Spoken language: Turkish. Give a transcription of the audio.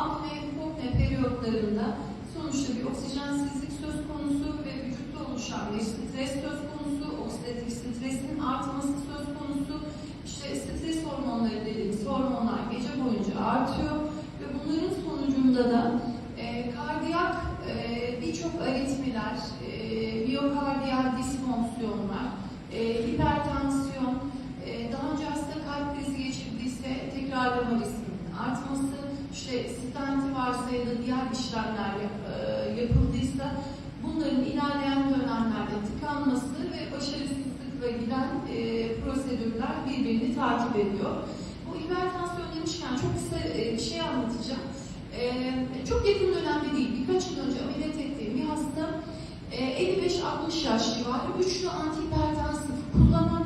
apne, hipopne periyotlarında sonuçta bir oksijensizlik söz konusu ve vücutta oluşan bir stres söz konusu, oksidatif stresin artması söz konusu. İşte stres hormonları dediğimiz hormonlar gece boyunca artıyor ve bunların sonucunda da kardiyak birçok aritmiler, miyokardiyal disfonksiyonlar, hipertansiyon, daha önce hasta kalp krizi geçirdiyse tekrarlama riskinin artması, işte stenti varsa ya da diğer işlemler yapıldıysa bunların ilerleyen dönemlerde tıkanması ve başarısızlıkla giden prosedürler birbirini takip ediyor. Bu hipertansiyon demişken çok kısa bir şey anlatacağım. Çok yakın dönemde değil, birkaç yıl önce ameliyat ettiğim bir hasta 55-60 yaş civarı güçlü antihipertansif kullanan